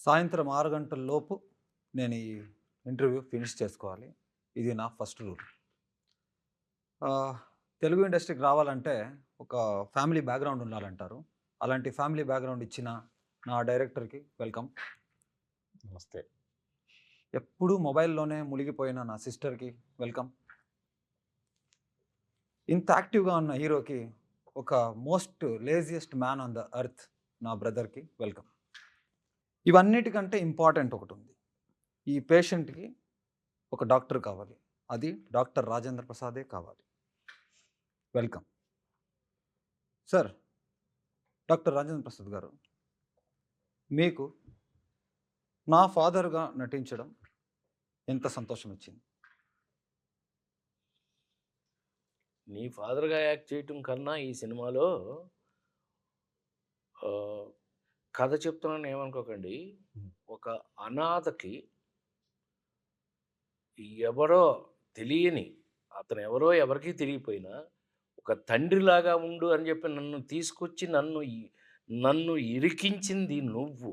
సాయంత్రం 6 గంటల లోపు నేను ఈ ఇంటర్వ్యూ ఫినిష్ చేసుకోవాలి. ఇది నా ఫస్ట్ రూల్. తెలుగు ఇండస్ట్రీకి రావాలంటే ఒక ఫ్యామిలీ బ్యాక్‌గ్రౌండ్ ఉండాలంటారు. అలాంటి ఫ్యామిలీ బ్యాక్‌గ్రౌండ్ ఇచ్చిన నా డైరెక్టర్‌కి వెల్కమ్. నమస్తే. ఎప్పుడూ మొబైల్‌లోనే మునిగిపోయిన నా సిస్టర్‌కి వెల్కమ్. ఇంత యాక్టివ్‌గా ఉన్న హీరోకి ఒక most laziest man on the earth నా బ్రదర్‌కి వెల్కమ్. ఇవన్నిటికంటే ఇంపార్టెంట్ ఒకటుంది. ఈ పేషెంట్‌కి ఒక డాక్టర్ కావాలి. అది డాక్టర్ రాజేంద్ర ప్రసాదే కావాలి. Welcome. Sir, doctor Rajendra Prasad గారు, మీకు నా ఫాదర్‌గా నటించడం ఎంత సంతోషం ఇచ్చింది? నీ ఫాదర్‌గా యాక్ట్ చేయటం కన్నా ఈ సినిమాలో కథ చెప్తున్నాను ఏమనుకోకండి. ఒక అనాథకి ఎవరో తెలియని అతను ఎవరో ఎవరికీ తెలియపోయినా ఒక తండ్రిలాగా ఉండు అని చెప్పి నన్ను తీసుకొచ్చి నన్ను ఇరికించింది నువ్వు.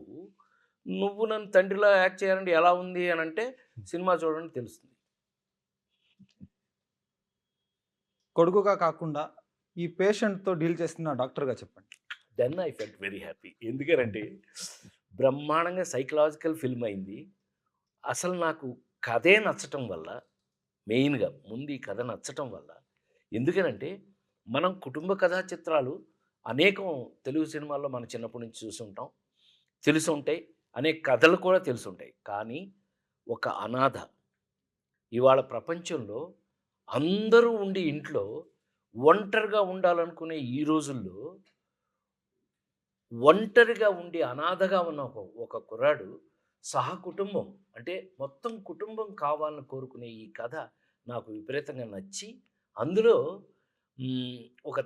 నువ్వు నన్ను తండ్రిలా యాక్ట్ చేయాలంటే ఎలా ఉంది అని అంటే సినిమా చూడండి తెలుస్తుంది. కొడుకుగా కాకుండా ఈ పేషెంట్‌తో డీల్ చేస్తున్న డాక్టర్‌గా చెప్పండి. Then I felt very happy. ఎందుకనంటే బ్రహ్మాండంగా సైకలాజికల్ ఫిల్మ్ అయింది. అసలు నాకు కథే నచ్చటం వల్ల, మెయిన్‌గా ముందు ఈ కథ నచ్చటం వల్ల, ఎందుకనంటే మనం కుటుంబ కథా చిత్రాలు అనేకం తెలుగు సినిమాల్లో మనం చిన్నప్పటి నుంచి చూసుంటాం, తెలుసుంటాయి. అనేక కథలు కూడా తెలుసుంటాయి. కానీ ఒక అనాథ ఇవాళ ప్రపంచంలో అందరూ ఉండి ఇంట్లో ఒంటరిగా ఉండాలనుకునే ఈ రోజుల్లో ఒంటరిగా ఉండి అనాథగా ఉన్న ఒక కుర్రాడు సహకుటుంబం అంటే మొత్తం కుటుంబం కావాలని కోరుకునే ఈ కథ నాకు విపరీతంగా నచ్చి అందులో ఒక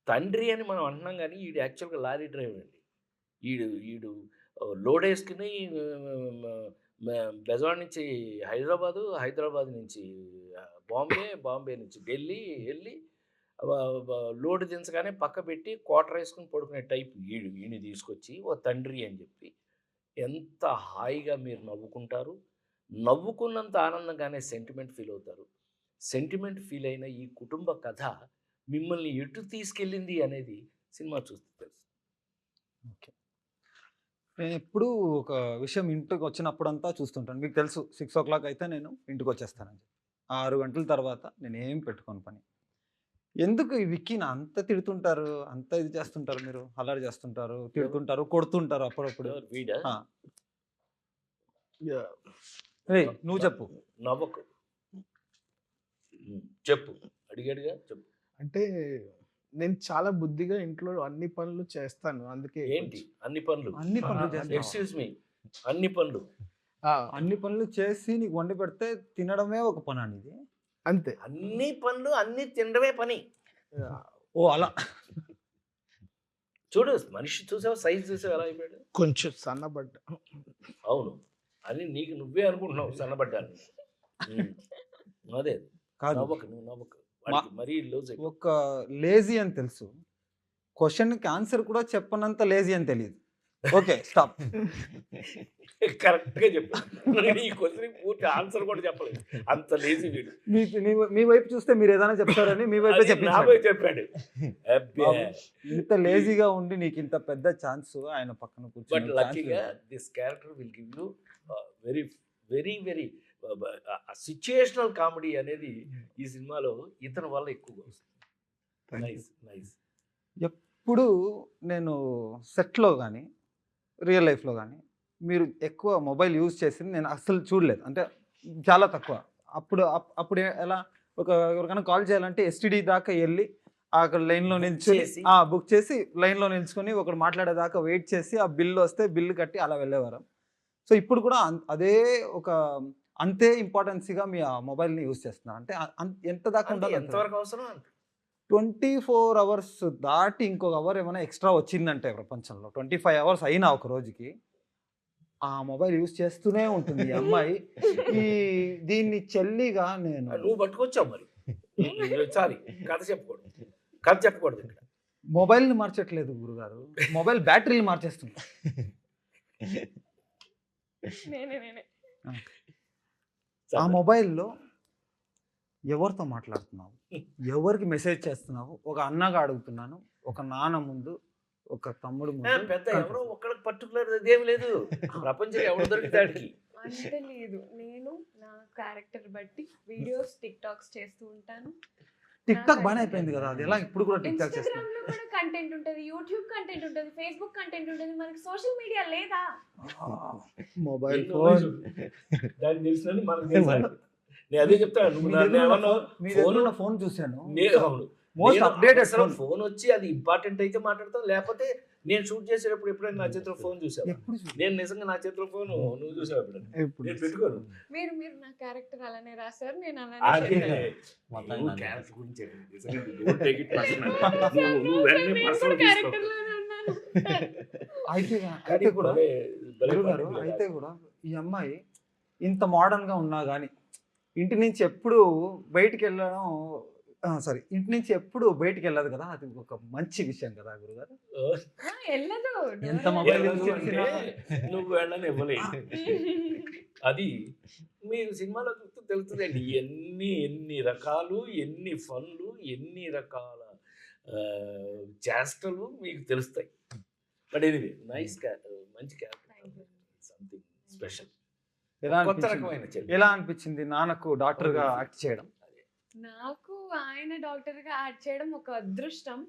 తండ్రి అని మనం అంటున్నాం కానీ ఈడు యాక్చువల్గా లారీ డ్రైవర్ అండి. ఈడు లోడ్ వేసుకుని బెజవాడ నుంచి హైదరాబాద్ నుంచి బాంబే నుంచి ఢిల్లీ వెళ్ళి లోడ్ దించగానే పక్క పెట్టి క్వార్టర్ వేసుకుని పడుకునే టైప్ ఈయన తీసుకొచ్చి ఓ తండ్రి అని చెప్పి ఎంత హాయిగా మీరు నవ్వుకుంటారు. నవ్వుకున్నంత ఆనందంగానే సెంటిమెంట్ ఫీల్ అవుతారు. సెంటిమెంట్ ఫీల్ అయిన ఈ కుటుంబ కథ మిమ్మల్ని ఎటు తీసుకెళ్ళింది అనేది సినిమా చూస్తే తెలుసు. ఓకే. నేను ఎప్పుడూ ఒక విషయం ఇంటికి వచ్చినప్పుడంతా చూస్తుంటాను. మీకు తెలుసు 6:00 అయితే నేను ఇంటికి వచ్చేస్తానని చెప్పి. 6 గంటల తర్వాత నేను ఏం పెట్టుకోను పని. ఎందుకు ఈ విక్కీని అంత తిడుతుంటారు? అంత ఇది చేస్తుంటారు మీరు? అల్లరి చేస్తుంటారు, తిడుతుంటారు, కొడుతుంటారు అప్పుడప్పుడు. వీడా ఆ! ఏయ్! నువ్వు చెప్పు. నవ్వకు. చెప్పు, అడిగాడుగా చెప్పు. అంటే నేను చాలా బుద్ధిగా ఇంట్లో అన్ని పనులు చేస్తాను. అందుకే ఏంటి అన్ని పనులు? అన్ని పనులు చేస్తావా? ఎక్స్క్యూజ్ మీ, అన్ని పనులు? అన్ని పనులు చేసి నీకు వండి పెడితే తినడమే ఒక పనా నీది? అంతే. అన్ని పనులు అన్ని తినడమే పని. ఓ అలా. చూడు మనిషి చూసావు, సైజ్ చూసావు ఎలా అయిపోయాడు. కొంచెం సన్నబడ్డా. అవును, అని నీకు నువ్వే అనుకుంటున్నావు సన్నబడ్డాను. అదే కాదు. నువ్వు నవ్వకు. మరీ లూజ్ అయిపోయి ఒక లేజీ అని తెలుసు. క్వశ్చన్‌కి ఆన్సర్ కూడా చెప్పనంత లేజీ అని తెలియదు. Okay, stop. కరెక్ట్గా చెప్పాను. ఈ క్వశ్చన్ పూర్తి ఆన్సర్ కూడా చెప్పలేదు, అంత లేజీ వీడు. మీ వైపు చూస్తే మీరు ఏదైనా చెప్తారని మీ వైపే చెప్పాడు. ఇంత లేజీగా ఉండి నీకు ఇంత పెద్ద ఛాన్స్ ఆయన పక్కన బట్ కూర్చొని లక్కీగా this character will give you very very very situational comedy అనేది ఈ సినిమాలో ఇతని వల్ల ఎక్కువగా వస్తుంది. నైస్. ఎప్పుడు నేను సెట్లో కానీ రియల్ లైఫ్లో కానీ మీరు ఎక్కువ మొబైల్ యూజ్ చేసింది నేను అస్సలు చూడలేదు. అంటే చాలా తక్కువ. అప్పుడు ఎలా ఎవరికైనా కాల్ చేయాలంటే ఎస్టీడీ దాకా వెళ్ళి అక్కడ లైన్లో నిల్చొని బుక్ చేసి లైన్లో నిల్చుకొని ఒకడు మాట్లాడేదాకా వెయిట్ చేసి ఆ బిల్లు వస్తే బిల్లు కట్టి అలా వెళ్ళేవారు. సో ఇప్పుడు కూడా అదే ఒక అంతే ఇంపార్టెన్సీగా మీ ఆ మొబైల్ని యూజ్ చేస్తున్నారు. అంటే ఎంత దాకా ఉండాలి? ఎంతవరకు అవసరం? 24 అవర్స్ దాటి ఇంకొక అవర్ ఏమైనా ఎక్స్ట్రా వచ్చిందంటే ప్రపంచంలో 25 అవర్స్ అయినా ఒక రోజుకి ఆ మొబైల్ యూజ్ చేస్తూనే ఉంటుంది ఈ అమ్మాయి. దీన్ని చెల్లిగా నువ్వు పట్టుకొచ్చావు మరి. సారీ, కథ చెప్పకూడదు ఇక్కడ. మొబైల్ని మార్చట్లేదు గురుగారు, మొబైల్ బ్యాటరీలు మార్చేస్తుంది. నేనే ఆ మొబైల్లో ఎవరితో మాట్లాడుతున్నావు, ఎవరికి మెసేజ్ చేస్తున్నావు, ఒక అన్నగా అడుగుతున్నాను, ఒక నాన్న ముందు, ఒక తమ్ముడు ముందు, పెద్ద ఎవరో ఒక్కడికి పర్టికులర్ అదేం లేదు, ప్రపంచం ఎవరు దొరికితాడికి. అంత లేదు. నేను నా క్యారెక్టర్ బట్టి వీడియోస్ టిక్ టాక్స్ చేస్తూ ఉంటాను. టిక్ టాక్ బాగానే అయిపోయింది కదా, అది ఎలా ఇప్పుడు కూడా టిక్ టాక్ ఇన్స్టాగ్రామ్ చేస్తున్నాను. లో కూడా కంటెంట్ ఉంటది, యూట్యూబ్ కంటెంట్ ఉంటది, ఫేస్బుక్ కంటెంట్ ఉంటది, మనకి సోషల్ మీడియా లేదా? మొబైల్ ఎన్నో ఫోన్ దానికి తెలిసినది మనకు తెలుసు. నేను అదే చెప్తాను, నువ్వు నన్ను ఏమన్నా ఫోన్ ఫోన్ చూశాను, అవును మోస్ట్ అప్డేటెడ్ ఫోన్. ఫోన్ వచ్చి అది ఇంపార్టెంట్ అయితే మాట్లాడతాం, లేకపోతే నేను షూట్ చేసేటప్పుడు ఎప్పుడైనా నా చేతిలో ఫోన్ చూసావు? ఎప్పుడు చూసాను? నేను నిజంగా నా చేతిలో ఫోన్ నువ్వు చూసావు ఎప్పుడైనా? నేను పెట్టుకోను. మీరు నా క్యారెక్టర్ అలానే రాశారు, నేను అదే అలానే నువ్వు character గురించి చెప్పు. నిజంగా don't take it personal. నువ్వు వెంటనే personal తీసుకో. క్యారెక్టర్ లోనే ఉన్నాను. అయితే కానీ అయితే కూడా భలే గురుగారు, పండింది అయితే కూడా ఈ అమ్మాయి ఇంత మోడర్న్ గా ఉన్నా కానీ ఇంటి నుంచి ఎప్పుడు బయటికి వెళ్ళడం, సారీ, ఇంటి నుంచి ఎప్పుడు బయటికి వెళ్ళదు కదా, అది ఒక మంచి విషయం కదా గురుగారు. వెళ్ళదు. ఎంత మొబైల్ యూజ్ అంటే చేసినా నువ్వు వెళ్ళని ఇవ్వలేదు. అది మీరు సినిమాలో చూస్తూ తెలుస్తుందండి, ఎన్ని రకాలు, ఎన్ని ఫన్లు, ఎన్ని రకాల చేష్టలు మీకు తెలుస్తాయి. బట్ ఎనీవే నైస్ మంచి క్యారెక్టర్, సంథింగ్ స్పెషల్, ఎలా కొత్త అనిపించింది? రకమైన చెల్లి. ఎలా అనిపించింది నాన్నకు డాక్టర్ గా యాక్ట్ చేయడం? నాకు ఆయన డాక్టర్ గా యాడ్ చేయడం ఒక అదృష్టం.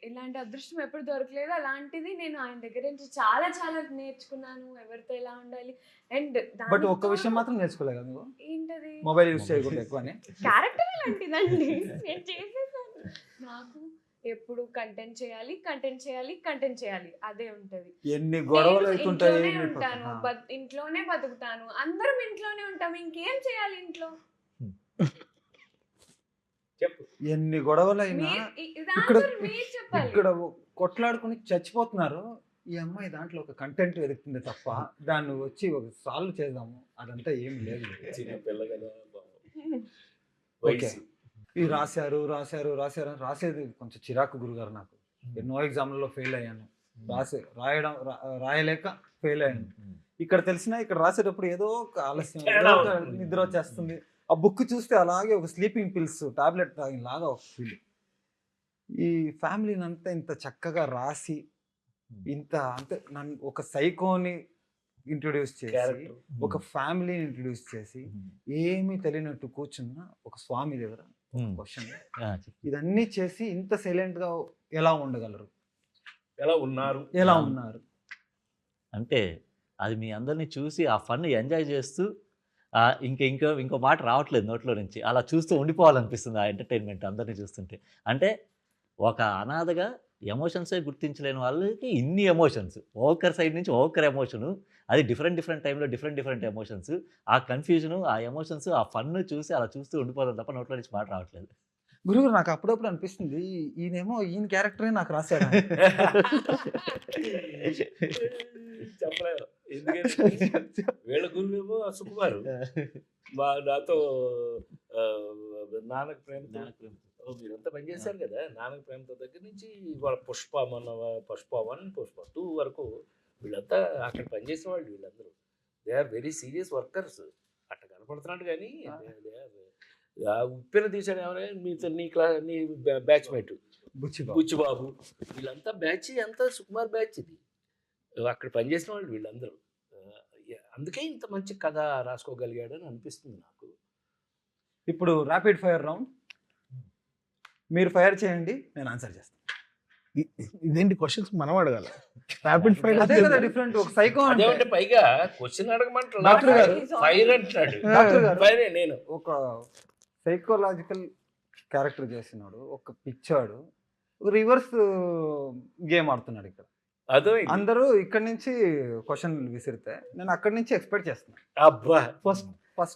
ఇలాంటి అదృష్టం ఎప్పుడు దొరకలేదు. అలాంటిది నేను ఆయన దగ్గర నుంచి చాలా చాలా నేర్చుకున్నాను, ఎవరితో ఎలా ఉండాలి. అండ్ బట్ ఒక్క విషయం మాత్రం నేర్చుకోలేదు కదా నువ్వు, ఏంటది? మొబైల్ యూజ్ చేయకూడదు ఎక్కువ అని. క్యారెక్టర్ అలాంటిదండి, నేను చేసేసాను. నాకు ఎప్పుడు కంటెంట్ చేయాలి, అదే ఉంటది. ఎన్ని గొడవలు నేను అవుతుంటాయి ఇంట్లోనే మీ ఉంటాను, పక్కన. ఇంట్లోనే బతుకుతాను, అందరం ఇంట్లోనే ఉంటాం, ఇంకేం చేయాలి ఇంట్లో? చెప్పు. ఎన్ని గొడవలైనా ఇక్కడ మీరు చెప్పాలి. ఇక్కడ కొట్లాడుకుని చచ్చిపోతున్నారు, ఈ అమ్మాయి దాంట్లో ఒక కంటెంట్ వెతుకుతుంది తప్ప దాన్ని వచ్చి ఒక సాల్వ్ చేద్దాము అదంతా ఏం లేదు. చిన్న పిల్ల కదా పాపం. ఓకే, వయసు. ఈ రాశారు అని రాసేది కొంచెం చిరాకు గురుగారు. నాకు ఎన్నో ఎగ్జామ్లలో ఫెయిల్ అయ్యాను, రాయలేక ఫెయిల్ అయ్యాను. ఇక్కడ తెలిసినా ఇక్కడ రాసేటప్పుడు ఏదో ఒక ఆలస్యం, ఏదో ఒక నిద్ర వచ్చేస్తుంది. ఆ బుక్ చూస్తే అలాగే ఒక స్లీపింగ్ పిల్స్ టాబ్లెట్ తాగినలాగా ఒక ఫీల్. ఈ ఫ్యామిలీని అంతా ఇంత చక్కగా రాసి ఇంత అంటే నన్ను ఒక సైకోని ఇంట్రొడ్యూస్ చేసి, Character. ఒక ఫ్యామిలీని ఇంట్రొడ్యూస్ చేసి, ఏమీ తెలియనట్టు కూర్చున్న ఒక స్వామి దగ్గర క్వశ్చన్, ఇదన్నీ చేసి ఇంత సైలెంట్ గా ఎలా ఉండగలరు, ఎలా ఉన్నారు? ఎలా ఉన్నారు? అంటే అది మీ అందరిని చూసి ఆ ఫన్ ఎంజాయ్ చేస్తూ ఇంకో మాట రావట్లేదు నోట్లో నుంచి, అలా చూస్తూ ఉండిపోవాలనిపిస్తుంది ఆ ఎంటర్టైన్మెంట్ అందరినీ చూస్తుంటే. అంటే ఒక అనాథగా ఎమోషన్సే గుర్తించలేని వాళ్ళకి ఇన్ని ఎమోషన్స్, ఒక్కరి సైడ్ నుంచి ఒక్కరి ఎమోషను, అది డిఫరెంట్ టైంలో డిఫరెంట్ ఎమోషన్స్, ఆ కన్ఫ్యూజను, ఆ ఎమోషన్స్, ఆ ఫన్ చూసి అలా చూస్తూ ఉండిపోవాలి తప్ప నోట్లో నుంచి మాట రావట్లేదు. గురువు నాకు అప్పుడప్పుడు అనిపిస్తుంది ఈయనేమో ఈయన క్యారెక్టరే నాకు రాశాడు. చెప్పలేదు, ఎందుకంటే వీళ్ళ గురువేమో సుకుమారు, నాతో నాన్నకు ప్రేమతో మీరంతా పనిచేశారు కదా, నాన్నకు ప్రేమతో దగ్గర నుంచి వాళ్ళ పుష్ప 1, పుష్ప 2 వరకు వీళ్ళంతా అక్కడ పనిచేసే వాళ్ళు. వీళ్ళందరూ they are very serious workers. అట్లా కనపడుతున్నాడు కానీ ఉప్పెన తీసాడు ఎవరైనా మీతో నీ బ్యాచ్మేట్ బుచ్చిబాబు, వీళ్ళంతా బ్యాచ్, అంతా సుకుమార్ బ్యాచ్. ఇది అక్కడ పనిచేసిన వాళ్ళు వీళ్ళందరూ. అందుకే ఇంత మంచి కథ రాసుకోగలిగాడు అని అనిపిస్తుంది నాకు. ఇప్పుడు ర్యాపిడ్ ఫైర్ రౌండ్, మీరు ఫైర్ చేయండి, నేను ఆన్సర్ చేస్తాను. ఇదేంటి క్వశ్చన్స్ మనం అడగాలి? ర్యాపిడ్ ఫైర్ అదే కదా డిఫరెంట్. ఒక సైకో అంటే అదేమంటే పైగా క్వశ్చన్ అడగమంటారు, డాక్టర్ గారు, ఫైర్ అంటున్నాడు. డాక్టర్ గారు, ఫైరే నేను ఒక సైకలాజికల్ క్యారెక్టర్ చేసినాడు, ఒక పిచ్చాడు, రివర్స్ గేమ్ ఆడుతున్నాడు. ఇక్కడ అదో అందరూ ఇక్కడ నుంచి క్వశ్చన్ విసిరితే నేను అక్కడి నుంచి ఎక్స్పెక్ట్ చేస్తున్నాను. అబ్బా, ఫస్ట్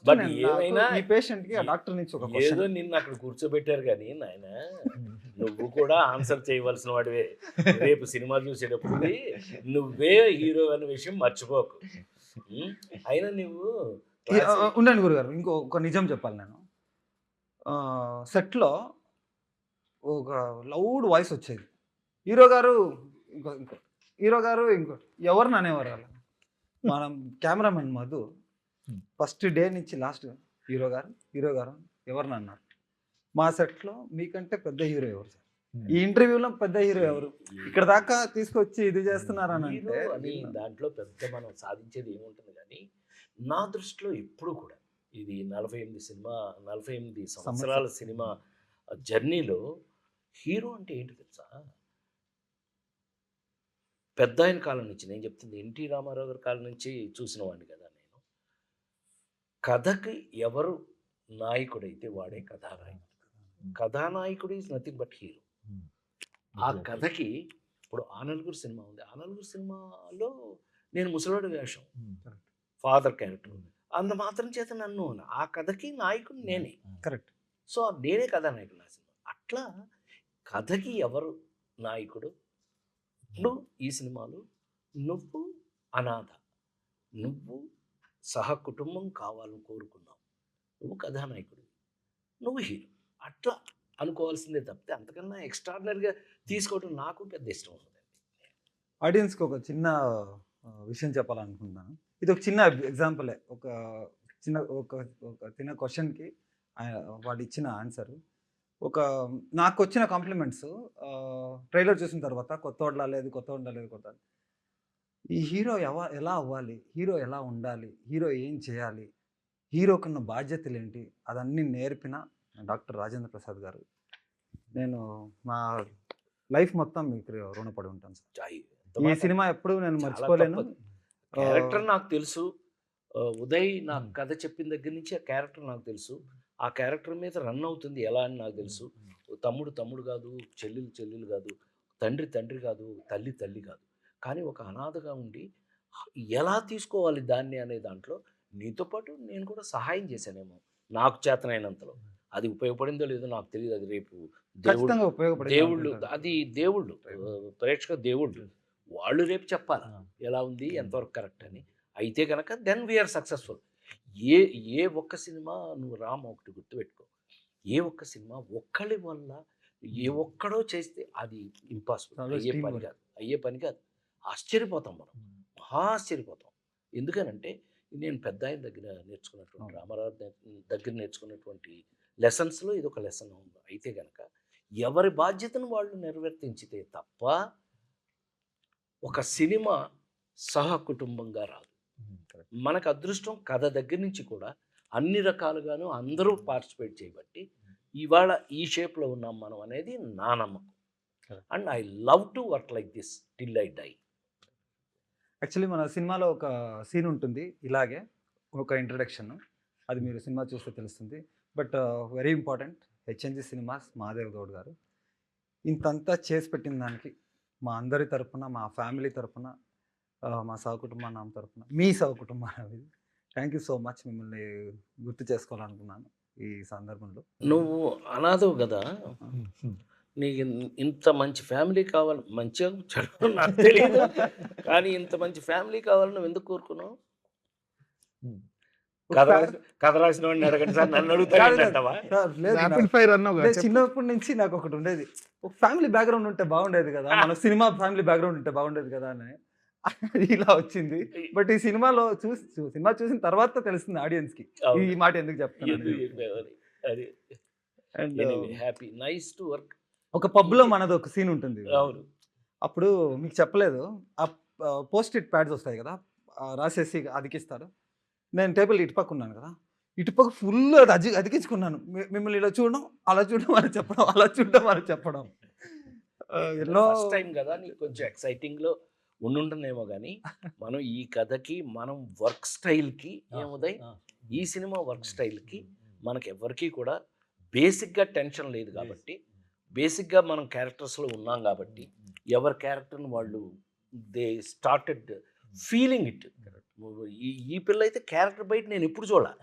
But ఏమైనా ఈ పేషెంట్ కి ఆ డాక్టర్ నుంచి ఒక ఏదో క్వశ్చన్. నిన్ను అక్కడ కూర్చోబెట్టారు కానీ నాయన, నువ్వు కూడా ఆన్సర్ చేయవలసిన వాడివే. రేపు సినిమా చూసేటప్పుడు నువ్వే హీరో అనే విషయం మర్చిపోకు. అయినా నువ్వు ఉండండి గురుగారు, ఇంకొక నిజం చెప్పాలి. నేను సెట్లో ఒక లౌడ్ వాయిస్ వచ్చేది, హీరో గారు ఇంకో హీరో గారు ఇంకో ఎవరిని అనేవారు అలా మనం కెమెరామెన్ మధు ఫస్ట్ డే నుంచి లాస్ట్ హీరో గారు ఎవరిని అన్నారు మా సెట్లో మీకంటే పెద్ద హీరో ఎవరు సార్ ఈ ఇంటర్వ్యూలో పెద్ద హీరో ఎవరు ఇక్కడ దాకా తీసుకొచ్చి ఇది చేస్తున్నారని హీరో అంటే అని దాంట్లో పెద్ద మనం సాధించేది ఏముంటుంది కానీ నా దృష్టిలో ఎప్పుడు కూడా ఇది 48 సంవత్సరాల సినిమా జర్నీలో హీరో అంటే ఏంటి తెలుసా? పెద్ద ఆయన కాలం నుంచి నేను చెప్తుంది ఎన్టీ రామారావు గారి కాలం నుంచి చూసిన వాడిని కదా నేను. కథకి ఎవరు నాయకుడైతే వాడే కథానాయకుడు. కథానాయకుడు ఈజ్ నథింగ్ బట్ హీరో. ఆ కథకి ఇప్పుడు ఆ నలుగురు సినిమా ఉంది. ఆ నలుగురు సినిమాలో నేను ముసలాడు వేషం, ఫాదర్ క్యారెక్టర్. అంత మాత్రం చేత నన్ను ఆ కథకి నాయకుడు నేనే. కరెక్ట్. సో నేనే కథానాయకుడు నా సినిమా. అట్లా కథకి ఎవరు నాయకుడు? ఇప్పుడు ఈ సినిమాలో నువ్వు అనాథ, నువ్వు సహ కుటుంబం కావాలని కోరుకున్నావు, నువ్వు కథానాయకుడు, నువ్వు హీరో. అట్లా అనుకోవాల్సిందే తప్పితే అంతకన్నా ఎక్స్ట్రాడినరీగా తీసుకోవడం నాకు పెద్ద ఇష్టం ఉండదండి. ఆడియన్స్కి ఒక చిన్న విషయం చెప్పాలనుకుంటున్నాను. ఇది ఒక చిన్న ఎగ్జాంపులే. ఒక చిన్న క్వశ్చన్కి వాడు ఇచ్చిన ఆన్సర్. నాకు వచ్చిన కాంప్లిమెంట్స్ ట్రైలర్ చూసిన తర్వాత కొత్త లేదు. ఈ హీరో ఎలా అవ్వాలి, హీరో ఎలా ఉండాలి, హీరో ఏం చేయాలి, హీరోకున్న బాధ్యతలు ఏంటి, అదన్నీ నేర్పిన డాక్టర్ రాజేంద్ర ప్రసాద్ గారు. నేను నా లైఫ్ మొత్తం మీకు రుణపడి ఉంటాను సార్. ఈ సినిమా ఎప్పుడు నేను మర్చిపోలేను. క్యారెక్టర్ నాకు తెలుసు. ఉదయ్ నాకు కథ చెప్పిన దగ్గర నుంచి ఆ క్యారెక్టర్ నాకు తెలుసు. ఆ క్యారెక్టర్ మీద రన్ అవుతుంది ఎలా అని నాకు తెలుసు. తమ్ముడు కాదు, చెల్లెలు కాదు, తండ్రి కాదు, తల్లి కాదు. కానీ ఒక అనాథగా ఉండి ఎలా తీసుకోవాలి దాన్ని అనే దాంట్లో నీతో పాటు నేను కూడా సహాయం చేశానేమో నాకు చేతనైనంతలో. అది ఉపయోగపడిందో లేదో నాకు తెలియదు. అది రేపు దేవుళ్ళు, అది దేవుళ్ళు, ప్రేక్షక దేవుళ్ళు, వాళ్ళు రేపు చెప్పాలి ఎలా ఉంది, ఎంతవరకు కరెక్ట్ అని. అయితే కనుక దెన్ వీఆర్ సక్సెస్ఫుల్. ఏ ఒక్క సినిమా నువ్వు రామ్ ఒకటి గుర్తుపెట్టుకో, ఏ ఒక్క సినిమా ఒక్కళ్ళ వల్ల ఏ ఒక్కడో చేస్తే అది ఇంపాసిబుల్, అయ్యే పని కాదు. ఆశ్చర్యపోతాం మనం, మహా ఆశ్చర్యపోతాం. ఎందుకనంటే నేను పెద్ద ఆయన దగ్గర నేర్చుకున్నటువంటి, రామారావు దగ్గర నేర్చుకున్నటువంటి లెసన్స్లో ఇది ఒక లెసన్. అయితే కనుక ఎవరి బాధ్యతను వాళ్ళు నెరవేర్తించితే తప్ప ఒక సినిమా సహ కుటుంబంగా రాదు. మనకు అదృష్టం కథ దగ్గర నుంచి కూడా అన్ని రకాలుగాను అందరూ పార్టిసిపేట్ చేయబట్టి ఇవాళ ఈ షేప్లో ఉన్నాం మనం అనేది నా నమ్మకం. And I love to work like this till I die. Actually మన సినిమాలో ఒక సీన్ ఉంటుంది ఇలాగే, ఒక ఇంట్రడక్షన్. అది మీరు సినిమా చూస్తే తెలుస్తుంది. But very important, HNG cinemas Madev Goud గారు ఇంతంతా చేసి పెట్టిన దానికి మా అందరి తరపున, మా ఫ్యామిలీ తరపున, మా సహకుటుంబాన్ని తరపున, మీ సహకుటుంబాన్ని థ్యాంక్ యూ సో మచ్. మిమ్మల్ని గుర్తు చేసుకోవాలనుకున్నాను ఈ సందర్భంలో. నువ్వు అనాథవు కదా, నీకు ఇంత మంచి ఫ్యామిలీ కావాలి, మంచిగా చెడు నాకు తెలియదు కానీ ఇంత మంచి ఫ్యామిలీ కావాలని నువ్వు ఎందుకు కోరుకున్నావు? కథ రాసిన వాడిని అడగండి సార్, నన్ను అడుగుతావా? చిన్నప్పటి నుంచి నాకు ఒకటి ఉండేది, ఒక ఫ్యామిలీ బ్యాక్గ్రౌండ్ ఉంటే బాగుండేది కదా, మన సినిమా ఫ్యామిలీ బ్యాక్గ్రౌండ్ ఉంటే బాగుండేది కదా అని ఇలా వచ్చింది. బట్ ఈ సినిమాలో సినిమా చూసిన తర్వాత తెలుస్తుంది ఆడియన్స్ కి ఈ మాట ఎందుకు చెప్తాను. Happy, nice to work. ఒక పబ్ లో మనది ఒక సీన్ ఉంటుంది. అవును, అప్పుడు మీకు చెప్పలేదు, ఆ పోస్ట్ ఇట్ ప్యాడ్స్ వస్తాయి కదా, రాసేసి అతికిస్తారు. నేను టేబుల్ ఇటుపక్క ఉన్నాను కదా, ఇటుపక్క ఫుల్ అతికించుకున్నాను. మిమ్మల్ని ఇలా చూడడం, అలా చూడడం అని చెప్పడం, అలా చూడడం అని చెప్పడం. ఫస్ట్ టైం కదా, నీకు కొంచెం ఎక్సైటింగ్ లో ఉండుంటుందేమో కానీ మనం ఈ కథకి, మనం వర్క్ స్టైల్కి ఏముదయ్, ఈ సినిమా వర్క్ స్టైల్కి మనకి ఎవరికి కూడా బేసిక్గా టెన్షన్ లేదు కాబట్టి, బేసిక్గా మనం క్యారెక్టర్స్లో ఉన్నాం కాబట్టి ఎవరి క్యారెక్టర్ని వాళ్ళు దే స్టార్టెడ్ ఫీలింగ్ ఇట్. ఈ పిల్ల అయితే క్యారెక్టర్ బయట నేను ఎప్పుడు చూడాలి,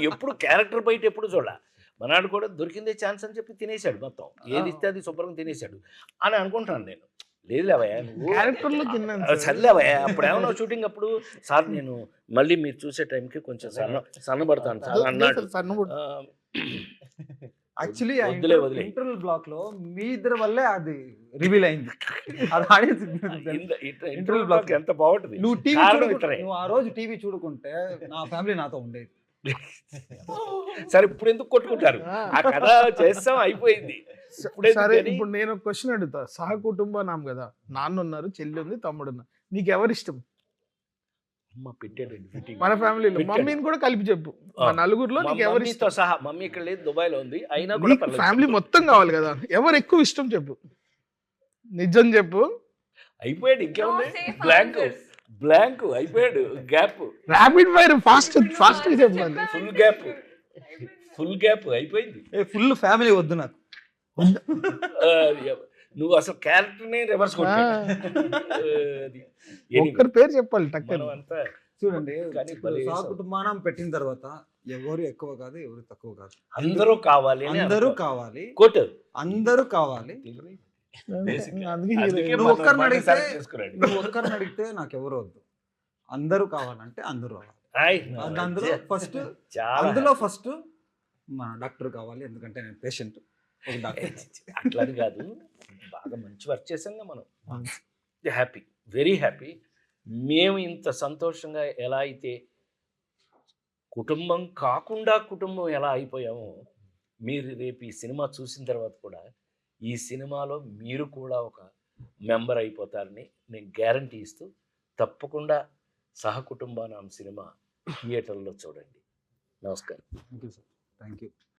ఎప్పుడు క్యారెక్టర్ బయట ఎప్పుడు చూడాలి. మనాడు కూడా దొరికిందే ఛాన్స్ అని చెప్పి తినేశాడు, మొత్తం ఏది ఇస్తే అది శుభ్రంగా తినేశాడు అని అనుకుంటున్నాను నేను. లేదు లేవయ్యా, నువ్వు చల్లేవయ్యా. అప్పుడు ఏమన్నా షూటింగ్ అప్పుడు సార్ నేను మళ్ళీ మీరు చూసే టైంకి కొంచెం సన్నబడతాను సార్ అన్నాడు. యాక్చువల్లీ వద్దులే, వదిలే. ఇంటర్వల్ బ్లాక్ లో మీ ఇద్దరి వల్లే అది రివీల్ అయింది. అది ఆడియన్స్ ఇంటర్వ్యూ బ్లాక్ ఎంత బాగుంటుంది. నువ్వు టీవీ కారణం ఇతరే. నువ్వు ఆ రోజు టీవీ చూడుకుంటే నా ఫ్యామిలీ నాతో ఉండేది. సరే ఇప్పుడు ఎందుకు కొట్టుకుంటారు? ఆ కథ చేస్తాం, అయిపోయింది. ఇప్పుడు ఎందుకు సరే అని? ఇప్పుడు నేను ఒక క్వశ్చన్ అడుగుతా. సహకుటుంబ నాం కదా, నాన్న ఉన్నారు, చెల్లి ఉంది, తమ్ముడు ఉన్నారు, నీకు ఎవరు ఇష్టం అమ్మ పెట్టాడండి ఫిట్టింగ్. మన ఫ్యామిలీలో? పెట్టాడు. మమ్మీని కూడా కలిపి చెప్పు. మన నలుగురిలో మా నీకు ఎవరు మమ్మీతో ఇష్టం? సహా. మమ్మీ ఇక్కడ లేదు, దుబాయ్ లో ఉంది. అయినా కూడా నీకు ఫ్యామిలీ మొత్తం కావాలి కదా, ఎవరు ఎక్కువ ఇష్టం చెప్పు, నిజం చెప్పు. అయిపోయాడు. ఇంకేముంది? No safe blank answers. Blank అయిపోయాడు. Gap, rapid fire, fast fast చెప్పాలి. ఫుల్ గ్యాప్, ఫుల్ గ్యాప్ అయిపోయింది. ఫుల్ ఫ్యామిలీ వద్దు నాకు. ఆ, నువ్వు అసలు క్యారెక్టర్ నే రివర్స్ కొట్టాడు. అది. Anyway, ఒక్కరి పేరు చెప్పాలి టక్కని. మనం అంతా చూడండి, కానీ ఇప్పుడు భలే సహకుటుంబానం పెట్టిన తర్వాత ఎవరు ఎక్కువ కాదు, ఎవరు తక్కువ కాదు. అందరూ కావాలి అని అందరూ అనుకో. కావాలి, కొట్టు. అందరూ కావాలి. Basically. అందుకే అందుకే hero. నువ్వు ఒక్కరిని మనం అడిగితే select చేసుకున్నాడు. నువ్వు ఒక్కరిని అడిగితే నాకు ఎవరు వద్దు. అందరూ కావాలంటే అందరూ రావాలి. ఆయ్, అందులో ఫస్ట్ చాలా అందులో ఫస్ట్ మన డాక్టర్ కావాలి, ఎందుకంటే నేను పేషెంట్. ఒక డాక్టర్ అట్లా అని కాదు, బాగా మంచి వర్క్ చేసాంగా మనం. Happy, very happy. మేము ఇంత సంతోషంగా ఎలా అయితే కుటుంబం కాకుండా కుటుంబం ఎలా అయిపోయామో, మీరు రేపు ఈ సినిమా చూసిన తర్వాత కూడా ఈ సినిమాలో మీరు కూడా ఒక మెంబర్ అయిపోతారని నేను గ్యారంటీ ఇస్తూ, తప్పకుండా సహకుటుంబానాం సినిమా థియేటర్లో చూడండి. నమస్కారం. Thank you sir. Thank you.